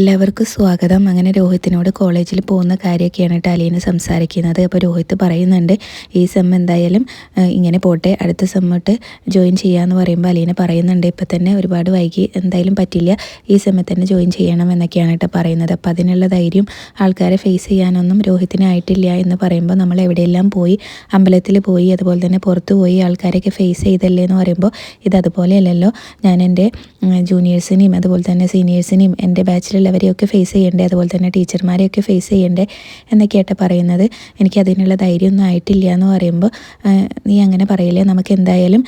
എല്ലാവർക്കും സ്വാഗതം. അങ്ങനെ രോഹിത്തിനോട് കോളേജിൽ പോകുന്ന കാര്യമൊക്കെയാണ് കേട്ടോ അലീന സംസാരിക്കുന്നത്. അപ്പോൾ രോഹിത്ത് പറയുന്നുണ്ട്, ഈ സെം എന്തായാലും ഇങ്ങനെ പോട്ടെ, അടുത്ത സെമ്മോട്ട് ജോയിൻ ചെയ്യാമെന്ന് പറയുമ്പോൾ അലീന പറയുന്നുണ്ട്, ഇപ്പം തന്നെ ഒരുപാട് വൈകി, എന്തായാലും പറ്റില്ല, ഈ സെമ്മിൽ തന്നെ ജോയിൻ ചെയ്യണം എന്നൊക്കെയാണ് കേട്ടോ പറയുന്നത്. അപ്പോൾ അതിനുള്ള ധൈര്യം ആൾക്കാരെ ഫേസ് ചെയ്യാനൊന്നും രോഹിത്തിനായിട്ടില്ല എന്ന് പറയുമ്പോൾ, നമ്മൾ എവിടെയെല്ലാം പോയി, അമ്പലത്തിൽ പോയി, അതുപോലെ തന്നെ പുറത്ത് പോയി ആൾക്കാരെയൊക്കെ ഫേസ് ചെയ്തല്ലേ എന്ന് പറയുമ്പോൾ, ഇതതുപോലെയല്ലല്ലോ, ഞാൻ എൻ്റെ ജൂനിയേഴ്സിനെയും അതുപോലെ തന്നെ സീനിയേഴ്സിനെയും എൻ്റെ ബാച്ചിലുള്ളവരെയൊക്കെ ഫേസ് ചെയ്യണ്ടേ, അതുപോലെ തന്നെ ടീച്ചർമാരെയൊക്കെ ഫേസ് ചെയ്യണ്ടേ എന്നൊക്കെയായിട്ട് പറയുന്നത്. എനിക്ക് അതിനുള്ള ധൈര്യമൊന്നും ആയിട്ടില്ല എന്ന് പറയുമ്പോൾ, നീ അങ്ങനെ പറയില്ലേ, നമുക്ക് എന്തായാലും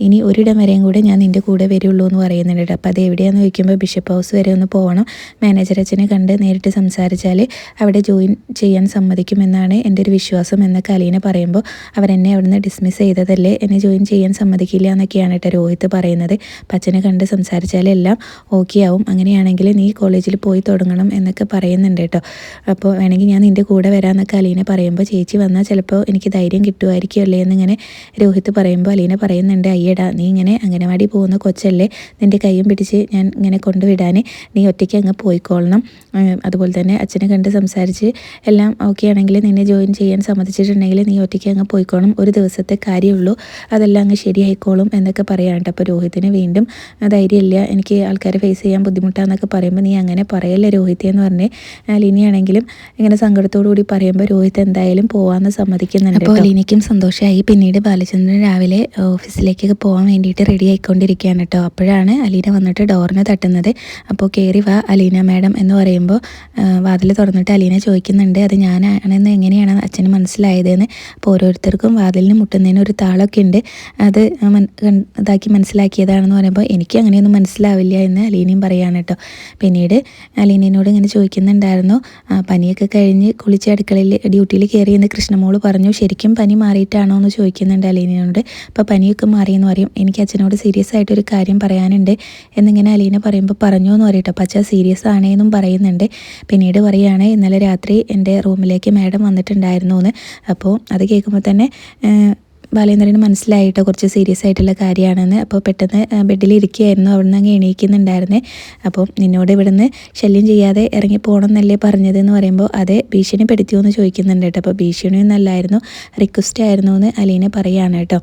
ഇനി ഒരിടം വരെയും കൂടെ ഞാൻ നിൻ്റെ കൂടെ വരുള്ളൂ എന്ന് പറയുന്നുണ്ട്. അപ്പോൾ അത് എവിടെയാണെന്ന് ചോദിക്കുമ്പോൾ, ബിഷപ്പ് ഹൗസ് വരെ ഒന്ന് പോകണം, മാനേജർ അച്ഛനെ കണ്ട് നേരിട്ട് സംസാരിച്ചാൽ അവിടെ ജോയിൻ ചെയ്യാൻ സമ്മതിക്കുമെന്നാണ് എൻ്റെ ഒരു വിശ്വാസം എന്നൊക്കെ അലീന പറയുമ്പോൾ, അവരെന്നെ അവിടുന്ന് ഡിസ്മിസ് ചെയ്തതല്ലേ, എന്നെ ജോയിൻ ചെയ്യാൻ സമ്മതിക്കില്ല എന്നൊക്കെയാണ് കേട്ടോ രോഹിത്ത് പറയുന്നത്. അപ്പം അച്ഛനെ കണ്ട് സംസാരിച്ചാലെല്ലാം ഓക്കെ ആവും, അങ്ങനെയാണെങ്കിൽ നീ കോളേജിൽ പോയി തുടങ്ങണം എന്നൊക്കെ പറയുന്നുണ്ട് കേട്ടോ. അപ്പോൾ വേണമെങ്കിൽ ഞാൻ നിൻ്റെ കൂടെ വരാമെന്നൊക്കെ അലീന പറയുമ്പോൾ, ചേച്ചി വന്നാൽ ചിലപ്പോൾ എനിക്ക് ധൈര്യം കിട്ടുമായിരിക്കുമല്ലേ എന്നിങ്ങനെ രോഹിത്ത് പറയുമ്പോൾ അലീന പറയുന്നുണ്ട്, അയ്യടാ, നീ ഇങ്ങനെ അംഗനവാടി പോകുന്ന കൊച്ചല്ലേ, നിൻ്റെ കയ്യും പിടിച്ച് ഞാൻ ഇങ്ങനെ കൊണ്ടുവിടാൻ, നീ ഒറ്റയ്ക്ക് അങ്ങ് പോയിക്കൊള്ളണം, അതുപോലെ തന്നെ അച്ഛനെ കണ്ട് സംസാരിച്ച് എല്ലാം ഓക്കെ ആണെങ്കിൽ നിന്നെ ജോയിൻ ചെയ്യാൻ സമ്മതിച്ചിട്ടുണ്ടെങ്കിൽ നീ ഒറ്റയ്ക്ക് അങ്ങ് പോയിക്കോണം, ഒരു ദിവസത്തെ കാര്യമുള്ളൂ, അതെല്ലാം അങ്ങ് ശരിയായിക്കോളും എന്നൊക്കെ പറയാനുണ്ട്. അപ്പോൾ രോഹിത്തിന് വീണ്ടും ധൈര്യമില്ല, എനിക്ക് ആൾക്കാരെ ഫേസ് ചെയ്യാൻ ബുദ്ധിമുട്ടാന്നൊക്കെ പറയുമ്പോൾ, നീ അങ്ങനെ പറയല്ലേ രോഹിത്തെ എന്ന് പറഞ്ഞ് ലീനയാണെങ്കിലും ഇങ്ങനെ സങ്കടത്തോടു കൂടി പറയുമ്പോൾ രോഹിത്ത് എന്തായാലും പോകാമെന്ന് സമ്മതിക്കുന്നുണ്ട്. അപ്പോൾ ലീനയ്ക്കും സന്തോഷമായി. പിന്നീട് ബാലചന്ദ്രൻ രാവിലെ ഓഫീസിലേക്കൊക്കെ പോകാൻ വേണ്ടിയിട്ട് റെഡി ആയിക്കൊണ്ടിരിക്കുകയാണ് കേട്ടോ. അപ്പോഴാണ് അലീന വന്നിട്ട് ഡോറിന് തട്ടുന്നത്. അപ്പോൾ കയറി വാ അലീന മാഡം എന്ന് പറയുമ്പോൾ വാതിൽ തുറന്നിട്ട് അലീന ചോദിക്കുന്നുണ്ട്, അത് ഞാനാണെന്ന് എങ്ങനെയാണ് അച്ഛന് മനസ്സിലായതെന്ന്. അപ്പോൾ ഓരോരുത്തർക്കും വാതിലിന് മുട്ടുന്നതിന് ഒരു താളമൊക്കെ ഉണ്ട്, അത് ഇതാക്കി മനസ്സിലാക്കിയതാണെന്ന് പറയുമ്പോൾ, എനിക്ക് അങ്ങനെയൊന്നും മനസ്സിലാവില്ല എന്ന് അലീനയും പറയുകയാണ് കേട്ടോ. പിന്നീട് അലീനയോട് ഇങ്ങനെ ചോദിക്കുന്നുണ്ടായിരുന്നു, പനിയൊക്കെ കഴിഞ്ഞ് കുളിച്ച് അടുക്കളയിൽ ഡ്യൂട്ടിയിൽ കയറിയെന്ന് കൃഷ്ണമോള് പറഞ്ഞു, ശരിക്കും പനി മാറിയിട്ടാണോ എന്ന് ചോദിക്കുന്നുണ്ട് അലീനയോട്. അപ്പോൾ പനിയൊക്കെ മാറിയെന്ന് പറയും, എനിക്ക് അച്ഛനോട് സീരിയസ് ആയിട്ടൊരു കാര്യം പറയാനുണ്ട് എന്നിങ്ങനെ അലീന പറയുമ്പോൾ, പറഞ്ഞു എന്ന് പറയട്ടോ. അപ്പോൾ അച്ഛൻ സീരിയസ് ആണേന്നും പറയുന്നുണ്ട്. പിന്നീട് പറയുകയാണ്, ഇന്നലെ രാത്രി എൻ്റെ റൂമിലേക്ക് മാഡം വന്നിട്ടുണ്ടായിരുന്നു എന്ന്. അപ്പോൾ അത് കേൾക്കുമ്പോൾ തന്നെ ബാലേന്ദ്രന് മനസ്സിലായിട്ടോ കുറച്ച് സീരിയസ് ആയിട്ടുള്ള കാര്യമാണെന്ന്. അപ്പോൾ പെട്ടെന്ന് ബെഡിലിരിക്കുകയായിരുന്നു, അവിടെ നിന്ന് അങ്ങ് എണീക്കുന്നുണ്ടായിരുന്നേ. അപ്പോൾ നിന്നോട് ഇവിടുന്ന് ശല്യം ചെയ്യാതെ ഇറങ്ങി പോകണം എന്നല്ലേ പറഞ്ഞതെന്ന് പറയുമ്പോൾ, അതെ, ഭീഷണിപ്പെടുത്തിയോ എന്ന് ചോദിക്കുന്നുണ്ട് കേട്ടോ. അപ്പോൾ ഭീഷണിയൊന്നല്ലായിരുന്നു, റിക്വസ്റ്റ് ആയിരുന്നു എന്ന് അലീന പറയുകയാണ് കേട്ടോ.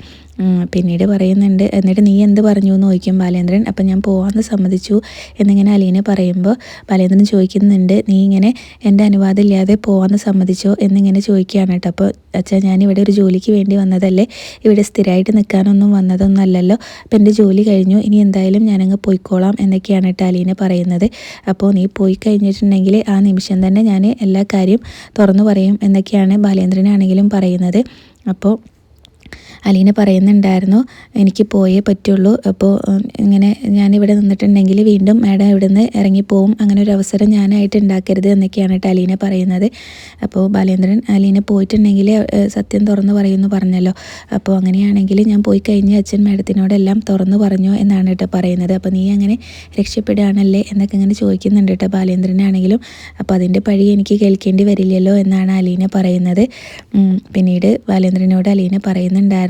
പിന്നീട് പറയുന്നുണ്ട്, എന്നിട്ട് നീ എന്ത് പറഞ്ഞു എന്ന് ചോദിക്കും ബാലേന്ദ്രൻ. അപ്പം ഞാൻ പോകാമെന്ന് സമ്മതിച്ചു എന്നിങ്ങനെ അലീന പറയുമ്പോൾ ബാലേന്ദ്രൻ ചോദിക്കുന്നുണ്ട്, നീ ഇങ്ങനെ എൻ്റെ അനുവാദം ഇല്ലാതെ പോകാമെന്ന് സമ്മതിച്ചോ എന്നിങ്ങനെ ചോദിക്കുകയാണ് കേട്ടോ. അപ്പോൾ അച്ഛാ, ഞാനിവിടെ ഒരു ജോലിക്ക് വേണ്ടി വന്നതല്ലേ, ഇവിടെ സ്ഥിരമായിട്ട് നിൽക്കാനൊന്നും വന്നതൊന്നും അല്ലല്ലോ, അപ്പം എൻ്റെ ജോലി കഴിഞ്ഞു, ഇനി എന്തായാലും ഞാനങ്ങ് പോയിക്കോളാം എന്നൊക്കെയാണ് കേട്ടോ അലീന പറയുന്നത്. അപ്പോൾ നീ പോയി കഴിഞ്ഞിട്ടുണ്ടെങ്കിൽ ആ നിമിഷം തന്നെ ഞാൻ എല്ലാ കാര്യം തുറന്നു പറയും എന്നൊക്കെയാണ് ബാലേന്ദ്രനാണെങ്കിലും പറയുന്നത്. അപ്പോൾ അലീന പറയുന്നുണ്ടായിരുന്നു, എനിക്ക് പോയേ പറ്റുള്ളൂ, അപ്പോൾ ഇങ്ങനെ ഞാനിവിടെ നിന്നിട്ടുണ്ടെങ്കിൽ വീണ്ടും മാഡം ഇവിടെ നിന്ന് ഇറങ്ങിപ്പോവും, അങ്ങനെ ഒരു അവസരം ഞാനായിട്ട് ഉണ്ടാക്കരുത് എന്നൊക്കെയാണ് കേട്ടോ അലീന പറയുന്നത്. അപ്പോൾ ബാലേന്ദ്രൻ, അലീന പോയിട്ടുണ്ടെങ്കിൽ സത്യം തുറന്നു പറയുമെന്ന് പറഞ്ഞല്ലോ, അപ്പോൾ അങ്ങനെയാണെങ്കിൽ ഞാൻ പോയി കഴിഞ്ഞ് അച്ഛൻ മാഡത്തിനോടെല്ലാം തുറന്നു പറഞ്ഞു എന്നാണ് കേട്ടോ പറയുന്നത്. അപ്പോൾ നീ അങ്ങനെ രക്ഷപ്പെടുകയാണല്ലേ എന്നൊക്കെ ഇങ്ങനെ ചോദിക്കുന്നുണ്ട് കേട്ടോ ബാലേന്ദ്രനാണെങ്കിലും. അപ്പോൾ അതിൻ്റെ പഴി എനിക്ക് കേൾക്കേണ്ടി വരില്ലല്ലോ എന്നാണ് അലീന പറയുന്നത്. പിന്നീട് ബാലേന്ദ്രനോട് അലീന പറയുന്നുണ്ടായിരുന്നു,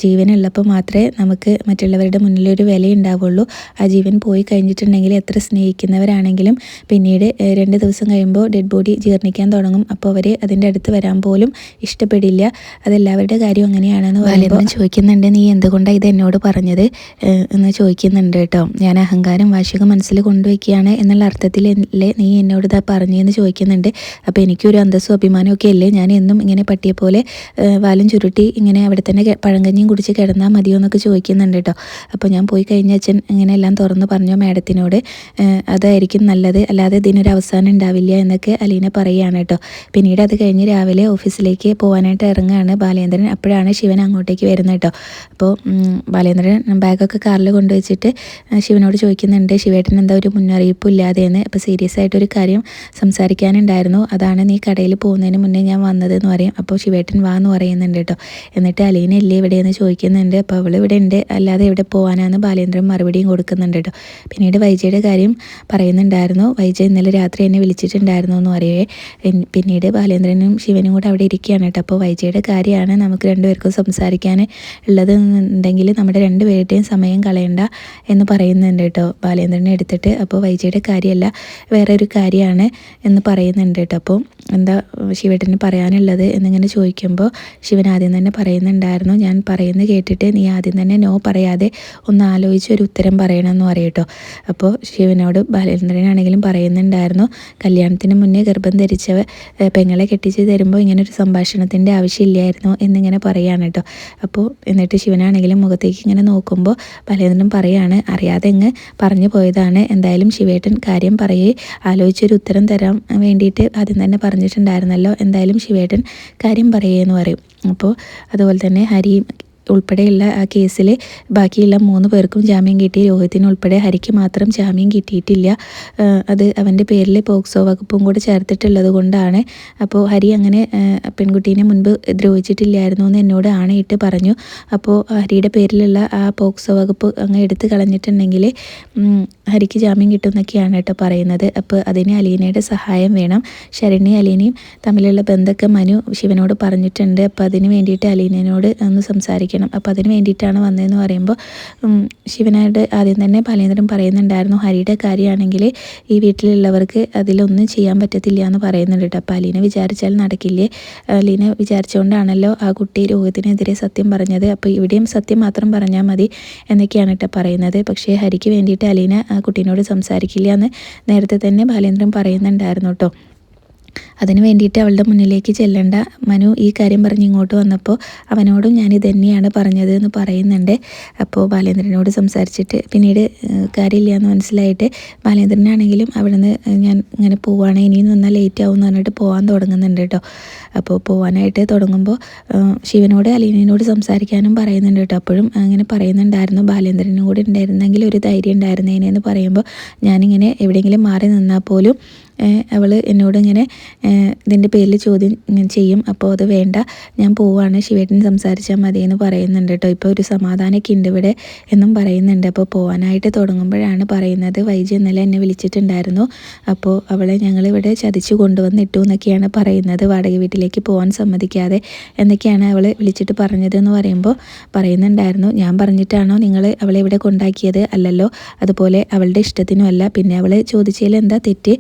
ജീവനുള്ളപ്പോൾ മാത്രമേ നമുക്ക് മറ്റുള്ളവരുടെ മുന്നിലൊരു വിലയുണ്ടാവുള്ളൂ, ആ ജീവൻ പോയി കഴിഞ്ഞിട്ടുണ്ടെങ്കിൽ എത്ര സ്നേഹിക്കുന്നവരാണെങ്കിലും പിന്നീട് 2 ദിവസം കഴിയുമ്പോൾ ഡെഡ് ബോഡി ജീർണിക്കാൻ തുടങ്ങും, അപ്പോൾ അവർ അതിൻ്റെ അടുത്ത് വരാൻ പോലും ഇഷ്ടപ്പെടില്ല, അതെല്ലാവരുടെ കാര്യം അങ്ങനെയാണെന്ന് പറയുമ്പോൾ ചോദിക്കുന്നുണ്ട്, നീ എന്തുകൊണ്ടാണ് ഇത് എന്നോട് പറഞ്ഞത് എന്ന് ചോദിക്കുന്നുണ്ട് കേട്ടോ. ഞാൻ അഹങ്കാരം വാശിക മനസ്സിൽ കൊണ്ടുവയ്ക്കുകയാണ് എന്നുള്ള അർത്ഥത്തിലല്ലേ നീ എന്നോട് ഇതാ പറഞ്ഞതെന്ന് ചോദിക്കുന്നുണ്ട്. അപ്പോൾ എനിക്കൊരു അന്തസ്സും അഭിമാനമൊക്കെ അല്ലേ, ഞാൻ എന്നും ഇങ്ങനെ പട്ടിയെ പോലെ വാലും ചുരുട്ടി ഇങ്ങനെ അവിടെ തന്നെ പഴങ്കഞ്ഞിയും കുടിച്ച് കിടന്നാൽ മതിയോ എന്നൊക്കെ ചോദിക്കുന്നുണ്ട് കേട്ടോ. അപ്പോൾ ഞാൻ പോയി കഴിഞ്ഞ അച്ഛൻ ഇങ്ങനെ എല്ലാം തുറന്ന് പറഞ്ഞു മാഡത്തിനോട്, അതായിരിക്കും നല്ലത്, അല്ലാതെ ഇതിനൊരു അവസാനം ഉണ്ടാവില്ല എന്നൊക്കെ അലീന പറയുകയാണ് കേട്ടോ. പിന്നീട് അത് കഴിഞ്ഞ് രാവിലെ ഓഫീസിലേക്ക് പോകാനായിട്ട് ഇറങ്ങുകയാണ് ബാലേന്ദ്രൻ. അപ്പോഴാണ് ശിവൻ അങ്ങോട്ടേക്ക് വരുന്നത് കേട്ടോ. അപ്പോൾ ബാലേന്ദ്രൻ ബാഗൊക്കെ കാറിൽ കൊണ്ടുവച്ചിട്ട് ശിവനോട് ചോദിക്കുന്നുണ്ട്, ശിവേട്ടൻ എന്താ ഒരു മുന്നറിയിപ്പും ഇല്ലാതെയെന്ന്. അപ്പോൾ സീരിയസ് ആയിട്ടൊരു കാര്യം സംസാരിക്കാനുണ്ടായിരുന്നു, അതാണ് നീ കടയിൽ പോകുന്നതിന് മുന്നേ ഞാൻ വന്നതെന്ന് പറയും. അപ്പോൾ ശിവേട്ടൻ വാ എന്ന് പറയുന്നുണ്ട് കേട്ടോ. എന്നിട്ട് അലീന ഇല്ലേ എവിടെയെന്ന് ചോദിക്കുന്നുണ്ട്. അപ്പോൾ അവൾ ഇവിടെ ഉണ്ട്, അല്ലാതെ എവിടെ പോകാനാണെന്ന് ബാലേന്ദ്രൻ മറുപടിയും കൊടുക്കുന്നുണ്ട് കേട്ടോ. പിന്നീട് വൈജയുടെ കാര്യം പറയുന്നുണ്ടായിരുന്നു. വൈജ ഇന്നലെ രാത്രി എന്നെ വിളിച്ചിട്ടുണ്ടായിരുന്നു എന്ന് പറയുവേ. പിന്നീട് ബാലേന്ദ്രനും ശിവനും കൂടെ അവിടെ ഇരിക്കുകയാണ് കേട്ടോ. അപ്പോൾ വൈജയുടെ കാര്യമാണ് നമുക്ക് രണ്ടുപേർക്കും സംസാരിക്കാൻ ഉള്ളത് എന്നുണ്ടെങ്കിൽ നമ്മുടെ രണ്ടുപേരുടെയും സമയം കളയണ്ട എന്ന് പറയുന്നുണ്ട് കേട്ടോ ബാലേന്ദ്രനെ എടുത്തിട്ട്. അപ്പോൾ വൈജയുടെ കാര്യമല്ല, വേറെ ഒരു കാര്യമാണ് എന്ന് പറയുന്നുണ്ട് കേട്ടോ. അപ്പോൾ എന്താ ശിവേട്ടന് പറയാനുള്ളത് എന്നിങ്ങനെ ചോദിക്കുമ്പോൾ ശിവൻ ആദ്യം തന്നെ പറയുന്നുണ്ടായിരുന്നു, ഞാൻ പറയുന്നത് കേട്ടിട്ട് നീ ആദ്യം തന്നെ നോ പറയാതെ ഒന്ന് ആലോചിച്ച് ഒരു ഉത്തരം പറയണമെന്ന് പറയും കേട്ടോ. അപ്പോൾ ശിവനോട് ബാലേന്ദ്രനാണെങ്കിലും പറയുന്നുണ്ടായിരുന്നു, കല്യാണത്തിന് മുന്നേ ഗർഭം ധരിച്ച പെങ്ങളെ കെട്ടിച്ച് തരുമ്പോൾ ഇങ്ങനെ ഒരു സംഭാഷണത്തിൻ്റെ ആവശ്യമില്ലായിരുന്നു എന്നിങ്ങനെ പറയുകയാണ് കേട്ടോ. അപ്പോൾ എന്നിട്ട് ശിവനാണെങ്കിലും മുഖത്തേക്ക് ഇങ്ങനെ നോക്കുമ്പോൾ ബാലേന്ദ്രൻ പറയാണ്, അറിയാതെ അങ്ങ് പറഞ്ഞു പോയതാണ്, എന്തായാലും ശിവേട്ടൻ കാര്യം പറയേ, ആലോചിച്ചൊരു ഉത്തരം തരാൻ വേണ്ടിയിട്ട് ആദ്യം തന്നെ പറഞ്ഞിട്ടുണ്ടായിരുന്നല്ലോ, എന്തായാലും ശിവേട്ടൻ കാര്യം പറയേന്ന് പറയും. അപ്പോൾ അതുപോലെ തന്നെ ഹരി ഉൾപ്പെടെയുള്ള ആ കേസിൽ ബാക്കിയുള്ള 3 പേർക്കും ജാമ്യം കിട്ടി. രോഹിത്തിന് ഉൾപ്പെടെ, ഹരിക്ക് മാത്രം ജാമ്യം കിട്ടിയിട്ടില്ല. അത് അവൻ്റെ പേരിൽ പോക്സോ വകുപ്പും കൂടെ ചേർത്തിട്ടുള്ളത് കൊണ്ടാണ്. അപ്പോൾ ഹരി അങ്ങനെ പെൺകുട്ടീനെ മുൻപ് ദ്രോഹിച്ചിട്ടില്ലായിരുന്നു എന്ന് എന്നോട് ആണയിട്ട് പറഞ്ഞു. അപ്പോൾ ഹരിയുടെ പേരിലുള്ള ആ പോക്സോ വകുപ്പ് അങ്ങ് എടുത്ത് കളഞ്ഞിട്ടുണ്ടെങ്കിൽ ഹരിക്ക് ജാമ്യം കിട്ടുമെന്നൊക്കെയാണ് കേട്ടോ പറയുന്നത്. അപ്പോൾ അതിന് അലീനയുടെ സഹായം വേണം. ശരണ്യ അലീനയും തമ്മിലുള്ള ബന്ധമൊക്കെ മനു ശിവനോട് പറഞ്ഞിട്ടുണ്ട്. അപ്പോൾ അതിന് വേണ്ടിയിട്ട് അലീനയോട് ഒന്ന് സംസാരിക്കണം. അപ്പോൾ അതിന് വേണ്ടിയിട്ടാണ് വന്നതെന്ന് പറയുമ്പോൾ ശിവനായിട്ട് ആദ്യം തന്നെ ബാലേന്ദ്രൻ പറയുന്നുണ്ടായിരുന്നു, ഹരിയുടെ കാര്യമാണെങ്കിൽ ഈ വീട്ടിലുള്ളവർക്ക് അതിലൊന്നും ചെയ്യാൻ പറ്റത്തില്ല എന്ന് പറയുന്നുണ്ട് കേട്ടോ. അപ്പോൾ അലീന വിചാരിച്ചാൽ നടക്കില്ലേ, അലീന വിചാരിച്ചുകൊണ്ടാണല്ലോ ആ കുട്ടി രോഹിത്തിനെതിരെ സത്യം പറഞ്ഞത്, അപ്പോൾ ഇവിടെയും സത്യം മാത്രം പറഞ്ഞാൽ മതി എന്നൊക്കെയാണ് കേട്ടോ പറയുന്നത്. പക്ഷേ ഹരിക്ക് വേണ്ടിയിട്ട് അലീന ആ കുട്ടീനോട് സംസാരിക്കില്ല എന്ന് നേരത്തെ തന്നെ ബാലേന്ദ്രൻ പറയുന്നുണ്ടായിരുന്നു കേട്ടോ. അതിന് വേണ്ടിയിട്ട് അവളുടെ മുന്നിലേക്ക് ചെല്ലണ്ട, മനു ഈ കാര്യം പറഞ്ഞ് ഇങ്ങോട്ട് വന്നപ്പോൾ അവനോടും ഞാൻ ഇത് തന്നെയാണ് പറഞ്ഞത് എന്ന് പറയുന്നുണ്ട്. അപ്പോൾ ബാലേന്ദ്രനോട് സംസാരിച്ചിട്ട് പിന്നീട് കാര്യമില്ല എന്ന് മനസ്സിലായിട്ട് ബാലേന്ദ്രനാണെങ്കിലും അവിടുന്ന് ഞാൻ ഇങ്ങനെ പോവുകയാണ്, ഇനിയും വന്നാൽ ലേറ്റ് ആവും എന്ന് പറഞ്ഞിട്ട് പോകാൻ തുടങ്ങുന്നുണ്ട് കേട്ടോ. അപ്പോൾ പോകാനായിട്ട് തുടങ്ങുമ്പോൾ ശിവനോട് അലീനയോട് സംസാരിക്കാനും പറയുന്നുണ്ട് കേട്ടോ. അപ്പോഴും അങ്ങനെ പറയുന്നുണ്ടായിരുന്നു, ബാലേന്ദ്രനും കൂടി ഉണ്ടായിരുന്നെങ്കിൽ ഒരു ധൈര്യം ഉണ്ടായിരുന്നേനെന്ന് പറയുമ്പോൾ ഞാനിങ്ങനെ എവിടെയെങ്കിലും മാറി നിന്നാൽ പോലും അവൾ എന്നോട് ഇങ്ങനെ ഇതിൻ്റെ പേരിൽ ചോദ്യം ചെയ്യും, അപ്പോൾ അത് വേണ്ട, ഞാൻ പോവാണ്, ശിവേട്ടൻ സംസാരിച്ചാൽ മതി എന്ന് പറയുന്നുണ്ട് കേട്ടോ. ഇപ്പോൾ ഒരു സമാധാനമൊക്കെ ഉണ്ട് ഇവിടെ എന്നും പറയുന്നുണ്ട്. അപ്പോൾ പോകാനായിട്ട് തുടങ്ങുമ്പോഴാണ് പറയുന്നത്, വൈജി ഇന്നലെ എന്നെ വിളിച്ചിട്ടുണ്ടായിരുന്നു, അപ്പോൾ അവളെ ഞങ്ങളിവിടെ ചതിച്ചു കൊണ്ടുവന്നിട്ടു എന്നൊക്കെയാണ് പറയുന്നത്, വാടക വീട്ടിലേക്ക് പോകാൻ സമ്മതിക്കാതെ എന്നൊക്കെയാണ് അവൾ വിളിച്ചിട്ട് പറഞ്ഞതെന്ന് പറയുമ്പോൾ പറയുന്നുണ്ടായിരുന്നു, ഞാൻ പറഞ്ഞിട്ടാണോ നിങ്ങൾ അവളെ ഇവിടെ കൊണ്ടാക്കിയത്? അല്ലല്ലോ, അതുപോലെ അവളുടെ ഇഷ്ടത്തിനുമല്ല, പിന്നെ അവൾ ചോദിച്ചതിൽ എന്താ തെറ്റ്,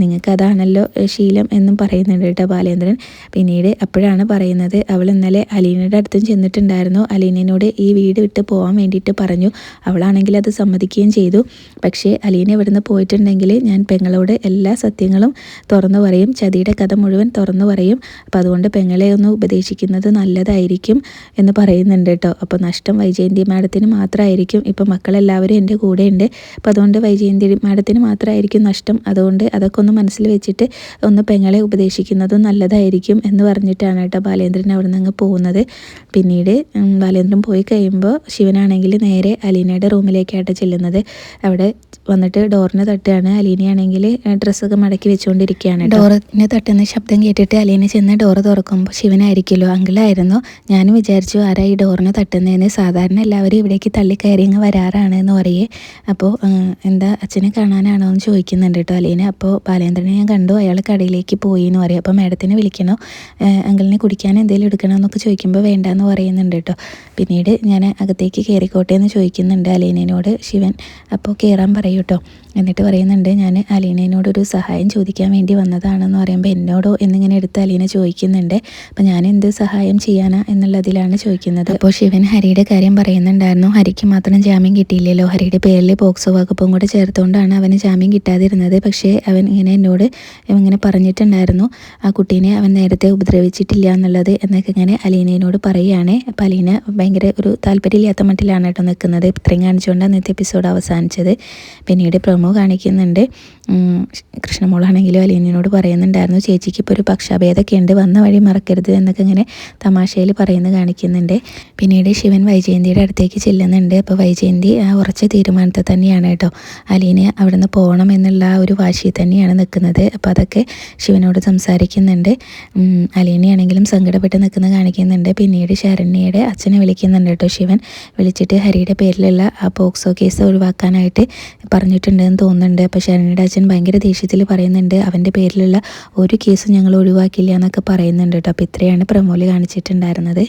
നിങ്ങൾക്ക് അതാണല്ലോ ശീലം എന്നും പറയുന്നുണ്ട് കേട്ടോ ബാലേന്ദ്രൻ. പിന്നീട് അപ്പോഴാണ് പറയുന്നത്, അവൾ ഇന്നലെ അലീനയുടെ അടുത്തും ചെന്നിട്ടുണ്ടായിരുന്നു, അലീനയോട് ഈ വീട് വിട്ട് പോകാൻ വേണ്ടിയിട്ട് പറഞ്ഞു, അവളാണെങ്കിൽ അത് സമ്മതിക്കുകയും ചെയ്തു. പക്ഷേ അലീന ഇവിടുന്ന് പോയിട്ടുണ്ടെങ്കിൽ ഞാൻ പെങ്ങളോട് എല്ലാ സത്യങ്ങളും തുറന്നു പറയും, ചതിയുടെ കഥ മുഴുവൻ തുറന്നു പറയും, അപ്പോൾ അതുകൊണ്ട് പെങ്ങളെ ഒന്ന് ഉപദേശിക്കുന്നത് നല്ലതായിരിക്കും എന്ന് പറയുന്നുണ്ട് കേട്ടോ. അപ്പോൾ നഷ്ടം വൈജയന്തി മാഡത്തിന് മാത്രമായിരിക്കും, ഇപ്പോൾ മക്കളെല്ലാവരും എൻ്റെ കൂടെ ഉണ്ട്, അപ്പോൾ അതുകൊണ്ട് വൈജയന്തി മാഡത്തിന് മാത്രമായിരിക്കും നഷ്ടം, അതുകൊണ്ട് അതൊക്കെ ഒന്ന് മനസ്സിൽ വെച്ചിട്ട് ഒന്ന് പെങ്ങളെ ഉപദേശിക്കുന്നതും നല്ലതായിരിക്കും എന്ന് പറഞ്ഞിട്ടാണ് കേട്ടോ ബാലേന്ദ്രൻ അവിടെ നിന്ന് അങ്ങ് പോകുന്നത്. പിന്നീട് ബാലേന്ദ്രൻ പോയി കഴിയുമ്പോൾ ശിവനാണെങ്കിൽ നേരെ അലീനയുടെ റൂമിലേക്കായിട്ട് ചെല്ലുന്നത്. അവിടെ വന്നിട്ട് ഡോറിന് തട്ടുകയാണ്. അലീനയാണെങ്കിൽ ഡ്രസ്സൊക്കെ മടക്കി വെച്ചുകൊണ്ടിരിക്കുകയാണ്. ഡോറിന് തട്ടുന്ന ശബ്ദം കേട്ടിട്ട് അലീന ചെന്ന് ഡോറ് തുറക്കുമ്പോൾ ശിവനായിരിക്കുമല്ലോ, അങ്കിളായിരുന്നു. ഞാനും വിചാരിച്ചു ആരാ ഈ ഡോറിന് തട്ടുന്നതെന്ന്, സാധാരണ എല്ലാവരും ഇവിടേക്ക് തള്ളിക്കയറി അങ്ങ് വരാറാണ് എന്ന് പറയേ. അപ്പോൾ എന്താ അച്ഛനെ കാണാനാണോ എന്ന് ചോദിക്കുന്നുണ്ട് കേട്ടോ അലീന. അപ്പോൾ ബാലേന്ദ്രനെ ഞാൻ കണ്ടു, അയാൾ കടയിലേക്ക് പോയി എന്ന് പറയും. അപ്പോൾ മാഡത്തിനെ വിളിക്കണോ, അങ്കിളിനെ കുടിക്കാൻ എന്തെങ്കിലും എടുക്കണോ എന്നൊക്കെ ചോദിക്കുമ്പോൾ വേണ്ടാന്ന് പറയുന്നുണ്ട് കേട്ടോ. പിന്നീട് ഞാൻ അകത്തേക്ക് കയറിക്കോട്ടെ എന്ന് ചോദിക്കുന്നുണ്ട് അലീനയോട് ശിവൻ. അപ്പോൾ കയറാൻ പറയും കേട്ടോ. എന്നിട്ട് പറയുന്നുണ്ട്, ഞാൻ അലീനയോടൊരു സഹായം ചോദിക്കാൻ വേണ്ടി വന്നതാണെന്ന് പറയുമ്പോൾ എന്നോടോ എന്നിങ്ങനെ എടുത്ത് അലീന ചോദിക്കുന്നുണ്ട്. അപ്പോൾ ഞാൻ എന്ത് സഹായം ചെയ്യാനാ എന്നുള്ളതിലാണ് ചോദിക്കുന്നത്. അപ്പോൾ ശിവൻ ഹരിയുടെ കാര്യം പറയുന്നുണ്ടായിരുന്നു, ഹരിക്ക് മാത്രം ജാമ്യം കിട്ടിയില്ലല്ലോ, ഹരിയുടെ പേരിൽ പോക്സോ വകുപ്പും കൂടെ ചേർത്തുകൊണ്ടാണ് അവന് ജാമ്യം കിട്ടാതിരുന്നത്. പക്ഷേ അവൻ ഇങ്ങനെ എന്നോട് ഇങ്ങനെ പറഞ്ഞിട്ടുണ്ടായിരുന്നു, ആ കുട്ടീനെ അവൻ നേരത്തെ ഉപദ്രവിച്ചിട്ടില്ല എന്നുള്ളത് എന്നൊക്കെ ഇങ്ങനെ അലീനയോട് പറയുകയാണ്. അപ്പോൾ അലീന ഭയങ്കര ഒരു താല്പര്യമില്ലാത്ത മട്ടിലാണ് കേട്ടോ നിൽക്കുന്നത്. ഇത്രയും കാണിച്ചുകൊണ്ട് അന്നത്തെ എപ്പിസോഡ് അവസാനിച്ചത്. പിന്നീട് പ്രൊമോ കാണിക്കുന്നുണ്ട്. കൃഷ്ണമോളാണെങ്കിലും അലീനയോട് പറയുന്നുണ്ടായിരുന്നു, ചേച്ചിക്ക് ഇപ്പോൾ ഒരു പക്ഷാഭേദമൊക്കെ ഉണ്ട്, വന്ന വഴി മറക്കരുത് എന്നൊക്കെ ഇങ്ങനെ തമാശയിൽ പറയുന്നത് കാണിക്കുന്നുണ്ട്. പിന്നീട് ശിവൻ വൈജയന്തിയുടെ അടുത്തേക്ക് ചെല്ലുന്നുണ്ട്. അപ്പോൾ വൈജയന്തി ആ ഉറച്ച തീരുമാനത്തിൽ തന്നെയാണ് കേട്ടോ, അലീന അവിടെ നിന്ന് പോകണം എന്നുള്ള ആ ഒരു വാശിയിൽ തന്നെയാണ് നിൽക്കുന്നത്. അപ്പോൾ അതൊക്കെ ശിവനോട് സംസാരിക്കുന്നുണ്ട്. അലീനയാണെങ്കിലും സങ്കടപ്പെട്ട് നിൽക്കുന്നത് കാണിക്കുന്നുണ്ട്. പിന്നീട് ശരണ്യയുടെ അച്ഛനെ വിളിക്കുന്നുണ്ട് കേട്ടോ ശിവൻ. വിളിച്ചിട്ട് ഹരിയുടെ പേരിലുള്ള ആ പോക്സോ കേസ് ഒഴിവാക്കാനായിട്ട് പറഞ്ഞിട്ടുണ്ടെന്ന് തോന്നുന്നുണ്ട്. അപ്പോൾ ശരണ്യയുടെ അച്ഛൻ ഭയങ്കര ദേഷ്യത്തിൽ പറയുന്നുണ്ട്, അവൻ്റെ പേരിലുള്ള ഒരു കേസും ഞങ്ങൾ ഒഴിവാക്കില്ല എന്നൊക്കെ പറയുന്നുണ്ട് കേട്ടോ. അപ്പോൾ ഇത്രയാണ് പ്രമോല് കാണിച്ചിട്ടുണ്ടായിരുന്നത്.